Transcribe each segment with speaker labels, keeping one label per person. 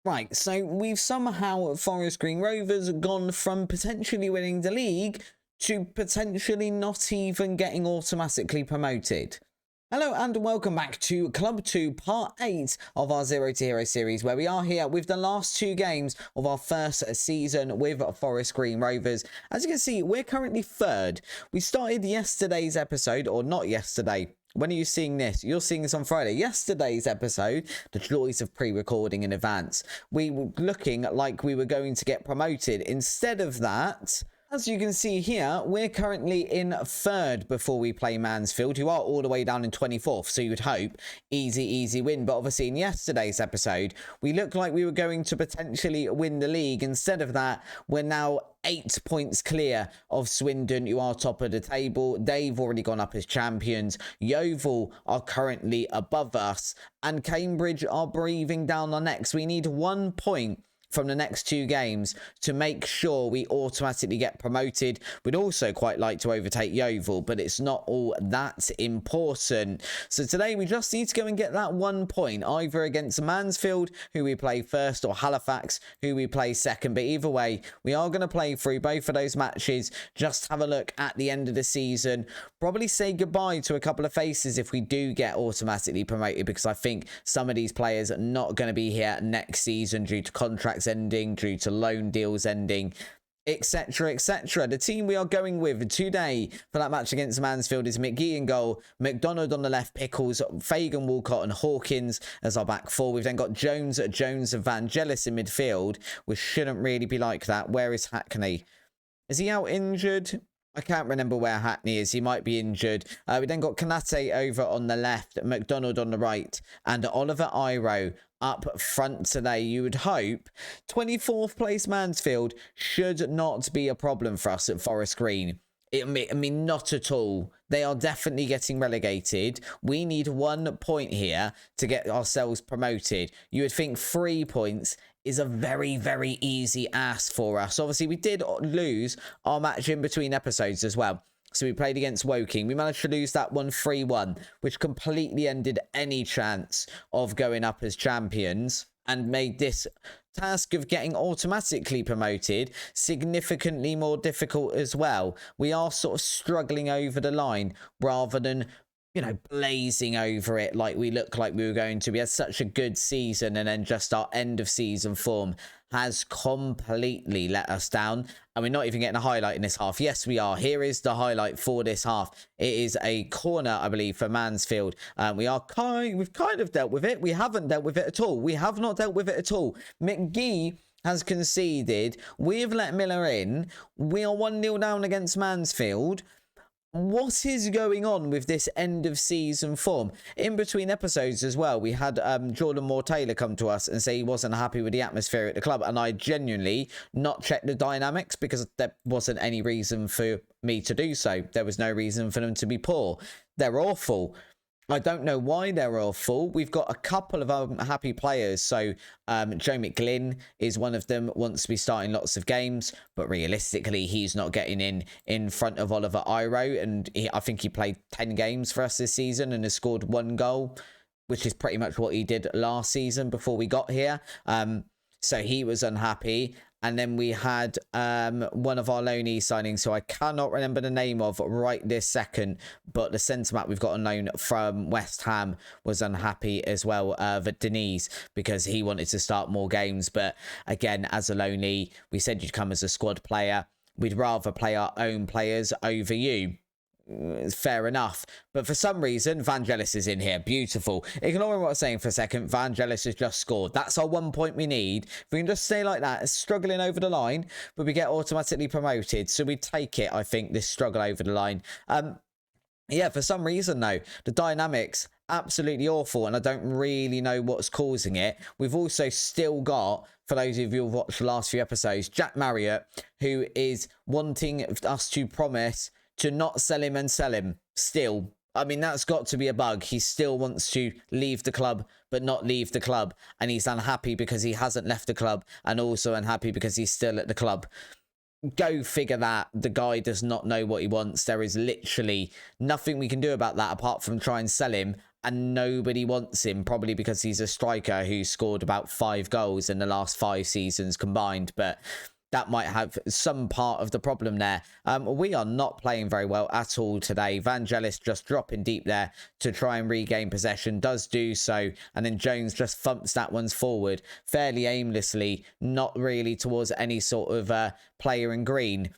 Speaker 1: Right, so we've somehow at Forest Green Rovers gone from potentially winning the league to potentially not even getting automatically promoted. Hello and welcome back to Club 2 Part 8 of our Zero to Hero series, where we are here with the last two games of our first season with Forest Green Rovers. As you can see, we're currently third. We started yesterday's episode, or not yesterday. When are you seeing this? You're seeing this on Friday. Yesterday's episode, the joys of pre-recording in advance. We were looking like we were going to get promoted. Instead of that, as you can see here, we're currently in third before we play Mansfield, who are all the way down in 24th. So you would hope easy win. But obviously in yesterday's episode, we looked like we were going to potentially win the league. Instead of that, we're now 8 points clear of Swindon, who are top of the table. They've already gone up as champions. Yeovil are currently above us, and Cambridge are breathing down our necks. We need 1 point from the next two games to make sure we automatically get promoted. We'd also quite like to overtake Yeovil, but it's not all that important. So today we just need to go and get that 1 point, either against Mansfield, who we play first, or Halifax, who we play second. But either way, we are going to play through both of those matches, just have a look at the end of the season, probably say goodbye to a couple of faces if we do get automatically promoted, because I think some of these players are not going to be here next season due to contracts ending, due to loan deals ending, etc. The team we are going with today for that match against Mansfield is McGee in goal, McDonald on the left, Pickles, Fagan, Walcott and Hawkins as our back four. We've then got Jones and Vangelis in midfield, which shouldn't really be like that. Where is Hackney? Is he out injured? I can't remember where Hackney is. He might be injured. We then got Kanate over on the left, McDonald on the right, and Oliver Iro up front today. You would hope 24th place Mansfield should not be a problem for us at Forest Green. I mean, not at all. They are definitely getting relegated. We need 1 point here to get ourselves promoted. You would think 3 points is a very easy ask for us. Obviously, we did lose our match in between episodes as well. So we played against Woking. We managed to lose that one 3-1, which completely ended any chance of going up as champions and made this task of getting automatically promoted significantly more difficult as well. We are sort of struggling over the line rather than, you know, blazing over it like we look like we were going to. We had such a good season, and then just our end of season form has completely let us down, and we're not even getting a highlight in this half. Yes, we are. Here is the highlight for this half. It is a corner, I believe, for Mansfield. We've kind of dealt with it. We haven't dealt with it at all. We have not dealt with it at all. McGee has conceded. We have let Miller in. We are 1-0 down against Mansfield. What is going on with this end of season form? In between episodes as well, we had Jordan Moore-Taylor come to us and say he wasn't happy with the atmosphere at the club, and I genuinely not checked the dynamics because there wasn't any reason for me to do so. There was no reason for them to be poor. They're awful. I don't know why they're awful. We've got a couple of unhappy players. So Joe McGlynn is one of them, wants to be starting lots of games, but realistically, he's not getting in front of Oliver Iro. And I think he played 10 games for us this season and has scored 1 goal, which is pretty much what he did last season before we got here. So he was unhappy. And then we had one of our loanee signings, so I cannot remember the name of right this second, but the centre-back we've got on loan from West Ham was unhappy as well, Denise, because he wanted to start more games. But again, as a loanee, we said you'd come as a squad player. We'd rather play our own players over you. Fair enough, but for some reason Vangelis is in here. Beautiful. Ignoring what I was saying for a second, Vangelis has just scored. That's our 1 point we need. If we can just stay like that, struggling over the line, but we get automatically promoted, so we take it. I think this struggle over the line. Yeah, for some reason though, the dynamics absolutely awful, and I don't really know what's causing it. We've also still got, for those of you who've watched the last few episodes, Jack Marriott, who is wanting us to promise to not sell him and sell him still. I mean, that's got to be a bug. He still wants to leave the club, but not leave the club. And he's unhappy because he hasn't left the club, and also unhappy because he's still at the club. Go figure that. The guy does not know what he wants. There is literally nothing we can do about that apart from try and sell him and nobody wants him, probably because he's a striker who scored about 5 goals in the last 5 seasons combined, but that might have some part of the problem there. We are not playing very well at all today. Vangelis just dropping deep there to try and regain possession, does do so, and then Jones just thumps that one's forward fairly aimlessly, not really towards any sort of player in green,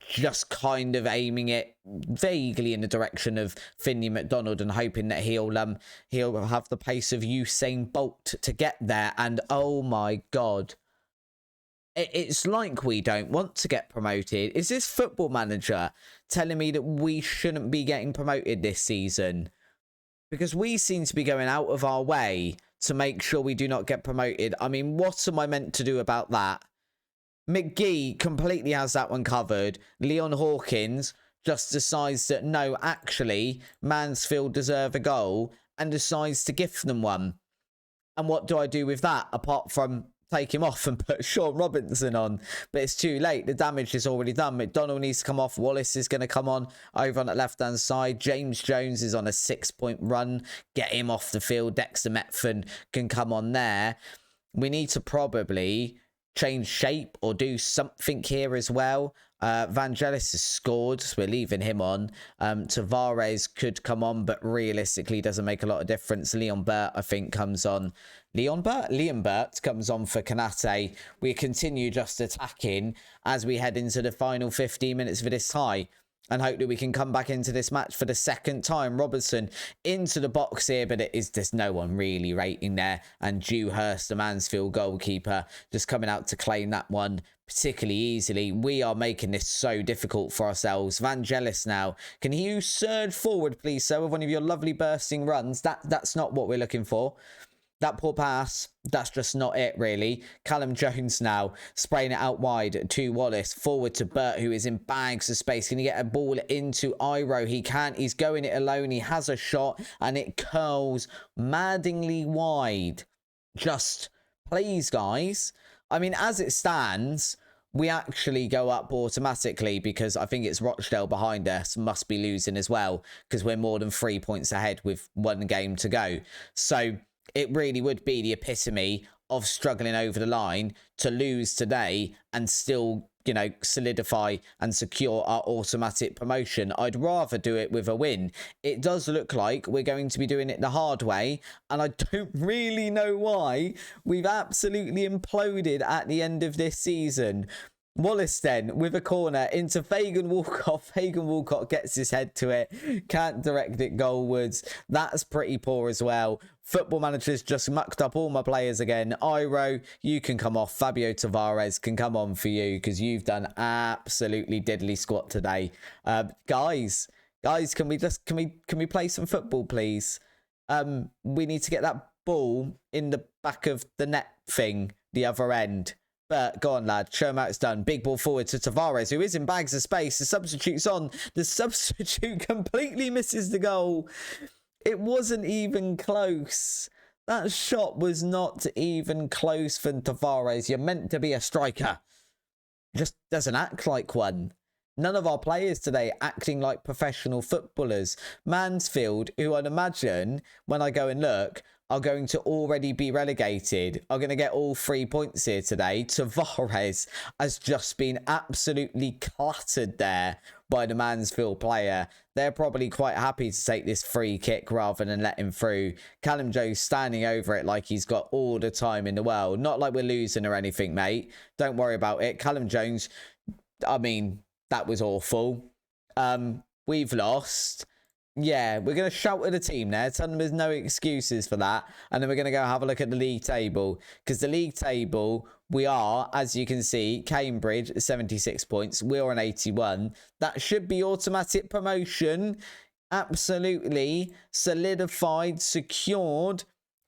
Speaker 1: just kind of aiming it vaguely in the direction of Finley McDonald and hoping that he'll have the pace of Usain Bolt to get there. And oh my god, it's like we don't want to get promoted. Is this Football Manager telling me that we shouldn't be getting promoted this season? Because we seem to be going out of our way to make sure we do not get promoted. I mean, what am I meant to do about that? McGee completely has that one covered. Leon Hawkins just decides that, no, actually, Mansfield deserve a goal and decides to gift them one. And what do I do with that apart from take him off and put Sean Robinson on? But it's too late. The damage is already done. McDonald needs to come off. Wallace is going to come on over on that left-hand side. James Jones is on a 6-point run. Get him off the field. Dexter Metford can come on there. We need to probably change shape or do something here as well. Vangelis has scored, so we're leaving him on. Tavares could come on, but realistically doesn't make a lot of difference. Leon Burt, I think, comes on. Leon Burt comes on for Kanate. We continue just attacking as we head into the final 15 minutes of this tie, and hope that we can come back into this match for the second time. Robertson into the box here, but there's no one really rating there. And Dewhurst, the Mansfield goalkeeper, just coming out to claim that one particularly easily. We are making this so difficult for ourselves. Vangelis now. Can you surge forward, please, sir, with one of your lovely bursting runs? That's not what we're looking for. That poor pass, that's just not it, really. Callum Jones now spraying it out wide to Wallace. Forward to Burt, who is in bags of space. Can he get a ball into Iro? He can't. He's going it alone. He has a shot, and it curls maddeningly wide. Just, please, guys. I mean, as it stands, we actually go up automatically because I think it's Rochdale behind us must be losing as well because we're more than 3 points ahead with 1 game to go. So it really would be the epitome of struggling over the line to lose today and still, you know, solidify and secure our automatic promotion. I'd rather do it with a win. It does look like we're going to be doing it the hard way, and I don't really know why. We've absolutely imploded at the end of this season. Wallace then with a corner into Fagan Walcott. Fagan Walcott gets his head to it. Can't direct it goalwards. That's pretty poor as well. Football Manager's just mucked up all my players again. Iro, you can come off. Fabio Tavares can come on for you because you've done absolutely diddly squat today. Guys, can we play some football, please? We need to get that ball in the back of the net thing, the other end. But go on, lad. Show him how it's done. Big ball forward to Tavares, who is in bags of space. The substitute's on. The substitute completely misses the goal. It wasn't even close. That shot was not even close for Tavares. You're meant to be a striker. Just doesn't act like one. None of our players today acting like professional footballers. Mansfield, who I'd imagine, when I go and look, are going to already be relegated, are going to get all 3 points here today. Tavares has just been absolutely clattered there by the Mansfield player. They're probably quite happy to take this free kick rather than let him through. Callum Jones standing over it like he's got all the time in the world. Not like we're losing or anything, mate. Don't worry about it. Callum Jones, I mean, that was awful. We've lost. Yeah, we're going to shout at the team there. Tell them there's no excuses for that. And then we're going to go have a look at the league table. Because the league table, we are, as you can see, Cambridge, 76 points. We're on 81. That should be automatic promotion. Absolutely solidified, secured.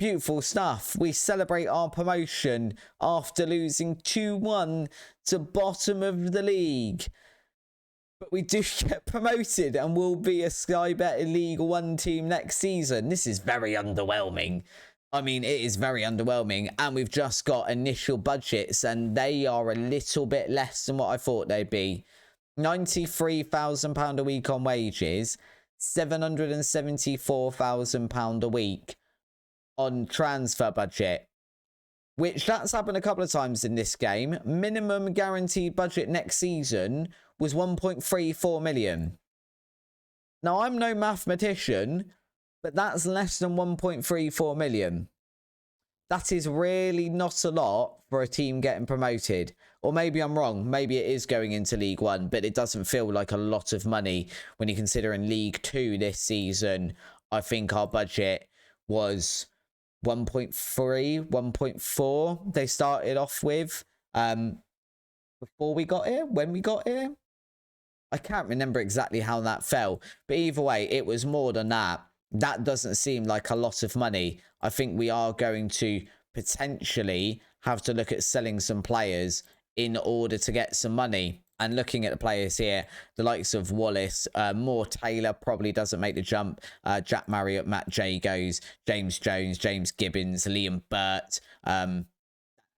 Speaker 1: Beautiful stuff. We celebrate our promotion after losing 2-1 to bottom of the league. But we do get promoted and we'll be a Sky Bet League 1 team next season. This is very underwhelming. I mean, it is very underwhelming. And we've just got initial budgets and they are a little bit less than what I thought they'd be. £93,000 a week on wages. £774,000 a week on transfer budget, which that's happened a couple of times in this game. Minimum guaranteed budget next season was 1.34 million. Now, I'm no mathematician, but that's less than 1.34 million. That is really not a lot for a team getting promoted. Or maybe I'm wrong. Maybe it is going into League One, but it doesn't feel like a lot of money when you consider in League Two this season, I think our budget was 1.3, 1.4 they started off with before we got here, when we got here. I can't remember exactly how that fell, but either way, it was more than that. That doesn't seem like a lot of money. I think we are going to potentially have to look at selling some players in order to get some money. And looking at the players here, the likes of Wallace, Moore Taylor probably doesn't make the jump. Jack Marriott, Matt Jagos, James Jones, James Gibbons, Liam Burt.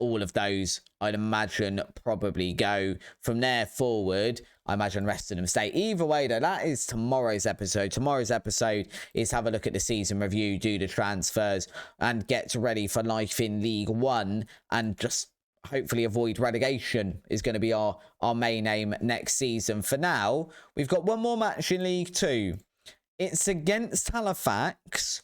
Speaker 1: All of those, I'd imagine, probably go. From there forward, I imagine rest of them stay. Either way, though, that is tomorrow's episode. Tomorrow's episode is have a look at the season review, do the transfers, and get ready for life in League One, and just hopefully avoid relegation is going to be our main aim next season. For now, we've got one more match in League Two. It's against Halifax.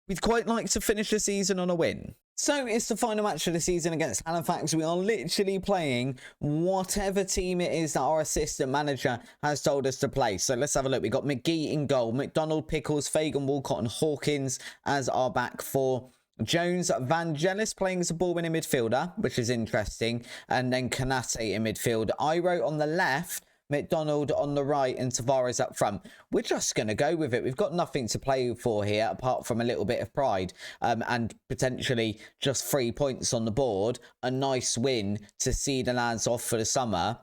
Speaker 1: We'd quite like to finish the season on a win. So it's the final match of the season against Halifax. We are literally playing whatever team it is that our assistant manager has told us to play. So let's have a look. We've got McGee in goal, McDonald, Pickles, Fagan, Walcott and Hawkins as our back four. Jones, Vangelis playing as a ball-winning midfielder, which is interesting. And then Kanate in midfield. Iro on the left, McDonald on the right and Tavares up front. We're just going to go with it. We've got nothing to play for here apart from a little bit of pride and potentially just 3 points on the board. A nice win to see the lads off for the summer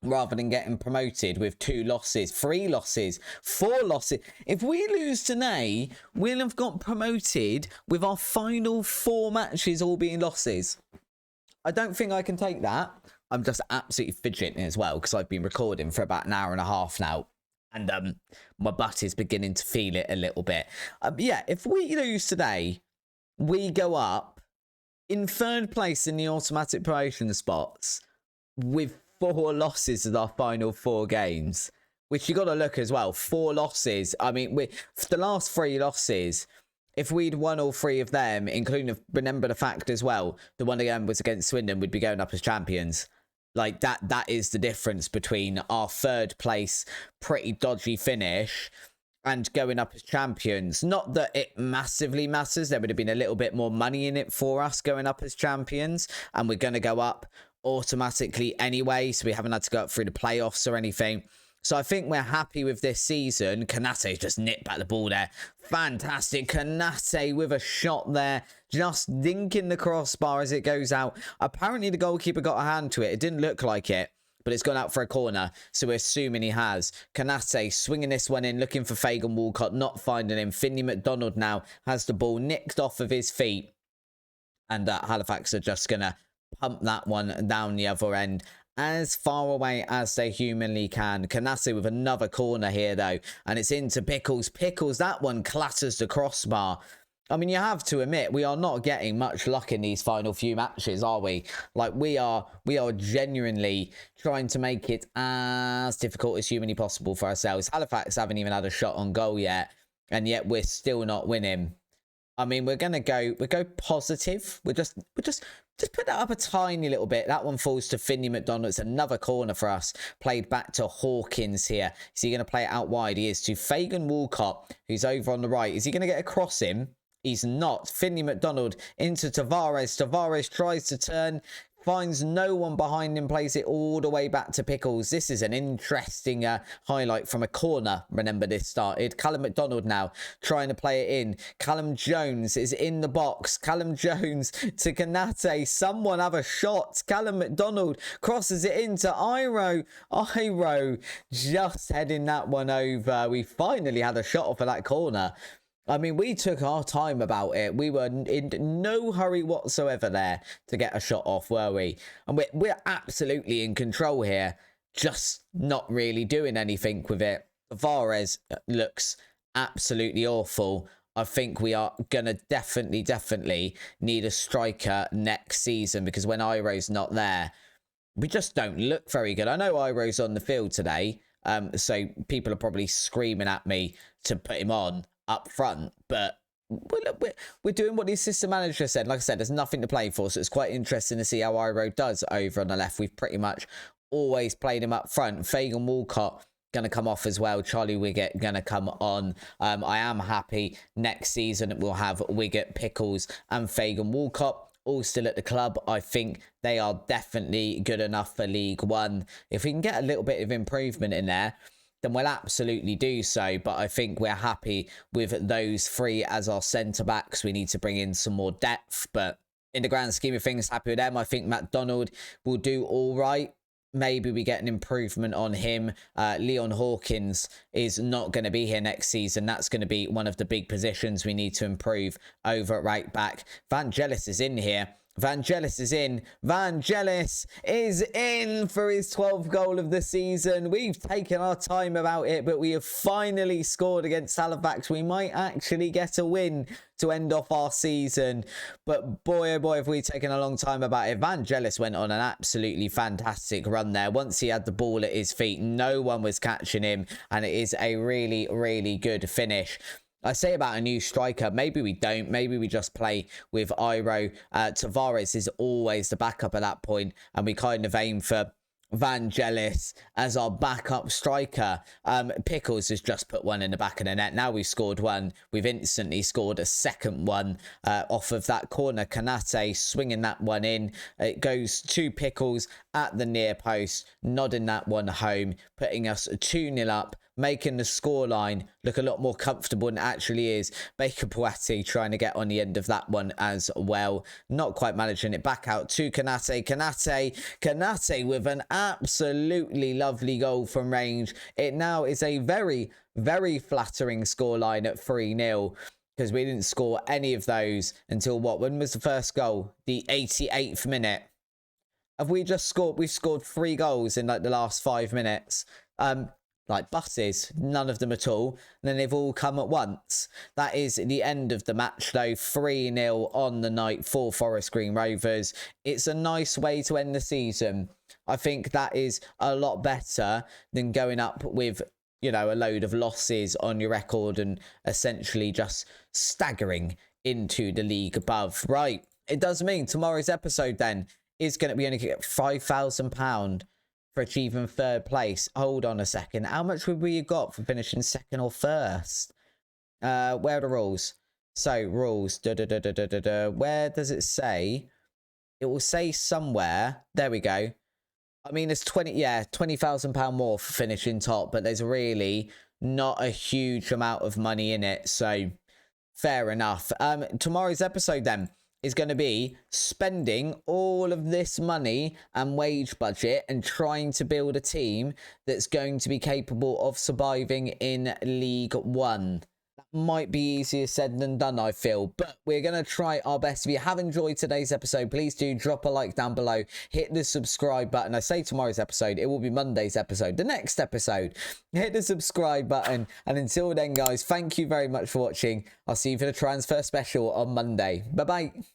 Speaker 1: rather than getting promoted with 2 losses, 3 losses, 4 losses. If we lose today, we'll have got promoted with our final 4 matches all being losses. I don't think I can take that. I'm just absolutely fidgeting as well because I've been recording for about an hour and a half now. And my butt is beginning to feel it a little bit. Yeah, if we lose today, we go up in 3rd place in the automatic promotion spots with 4 losses as our final 4 games. Which you got to look as well. 4 losses. I mean, for the last 3 losses, if we'd won all 3 of them, including, remember the fact as well, the one again was against Swindon, we'd be going up as champions. Like, that is the difference between our 3rd place, pretty dodgy finish, and going up as champions. Not that it massively matters. There would have been a little bit more money in it for us going up as champions, and we're going to go up automatically anyway, so we haven't had to go up through the playoffs or anything. So I think we're happy with this season. Kanate just nipped back the ball there. Fantastic. Kanate with a shot there. Just dinking the crossbar as it goes out. Apparently the goalkeeper got a hand to it. It didn't look like it, but it's gone out for a corner. So we're assuming he has. Kanate swinging this one in, looking for Fagan Walcott, not finding him. Finley McDonald now has the ball nicked off of his feet. And Halifax are just going to pump that one down the other end as far away as they humanly can. Kanase with another corner here, though. And it's into Pickles. Pickles, that one clatters the crossbar. I mean, you have to admit, we are not getting much luck in these final few matches, are we? Like, we are genuinely trying to make it as difficult as humanly possible for ourselves. Halifax haven't even had a shot on goal yet. And yet we're still not winning. I mean, we'll go positive. We'll just put that up a tiny little bit. That one falls to Finley McDonald. It's another corner for us. Played back to Hawkins here. Is he going to play it out wide? He is to Fagan Walcott, who's over on the right. Is he going to get across him? He's not. Finley McDonald into Tavares. Tavares tries to turn. Finds no one behind him, plays it all the way back to Pickles. This is an interesting highlight from a corner. Remember, this started. Callum McDonald now trying to play it in. Callum Jones is in the box. Callum Jones to Kanate. Someone have a shot. Callum McDonald crosses it into Iro. Iro just heading that one over. We finally had a shot off of that corner. I mean, we took our time about it. We were in no hurry whatsoever there to get a shot off, were we? And we're absolutely in control here, just not really doing anything with it. Tavares looks absolutely awful. I think we are going to definitely need a striker next season, because when Iro's not there, we just don't look very good. I know Iro's on the field today, so people are probably screaming at me to put him on up front, but we're doing what the assistant manager said. Like I said, there's nothing to play for, so it's quite interesting to see how Iro does over on the left. We've pretty much always played him up front. Fagan Walcott going to come off as well. Charlie Wiggett going to come on. I am happy next season we'll have Wiggett, Pickles and Fagan Walcott all still at the club. I think they are definitely good enough for League One. If we can get a little bit of improvement in there, then we'll absolutely do so. But I think we're happy with those three as our centre-backs. We need to bring in some more depth, but in the grand scheme of things, happy with them. I think McDonald will do all right. Maybe we get an improvement on him. Leon Hawkins is not going to be here next season. That's going to be one of the big positions we need to improve over at right back. Vangelis is in here. Vangelis is in. Vangelis is in for his 12th goal of the season. We've taken our time about it, but we have finally scored against Halifax. We might actually get a win to end off our season. But boy, oh boy, have we taken a long time about it. Vangelis went on an absolutely fantastic run there. Once he had the ball at his feet, no one was catching him. And it is a really, really good finish. I say about a new striker, maybe we don't. Maybe we just play with Iro. Tavares is always the backup at that point, and we kind of aim for Vangelis as our backup striker. Pickles has just put one in the back of the net. Now we've scored one. We've instantly scored a second one off of that corner. Kanate swinging that one in. It goes to Pickles at the near post, nodding that one home, putting us 2-0 up, making the scoreline look a lot more comfortable than it actually is. Baker Boatti trying to get on the end of that one as well. Not quite managing it. Back out to Kanate. Kanate with an absolutely lovely goal from range. It now is a very, very flattering scoreline at 3-0. Because we didn't score any of those until what? When was the first goal? The 88th minute. Have we just scored? We've scored 3 goals in like the last 5 minutes. Like buses, none of them at all. And then they've all come at once. That is the end of the match though. 3-0 on the night for Forest Green Rovers. It's a nice way to end the season. I think that is a lot better than going up with, you know, a load of losses on your record and essentially just staggering into the league above. Right. It does mean tomorrow's episode then is going to be only get £5,000 for achieving 3rd place. Hold on a second. How much would we have got for finishing 2nd or 1st? Where are the rules? So, rules. Where does it say? It will say somewhere. There we go. I mean, it's £20,000 more for finishing top, but there's really not a huge amount of money in it. So, fair enough. Tomorrow's episode then is going to be spending all of this money and wage budget and trying to build a team that's going to be capable of surviving in League One. That might be easier said than done, I feel, but we're going to try our best. If you have enjoyed today's episode, please do drop a like down below, hit the subscribe button. I say tomorrow's episode, it will be Monday's episode, the next episode. Hit the subscribe button, and until then, guys, thank you very much for watching. I'll see you for the transfer special on Monday. Bye-bye.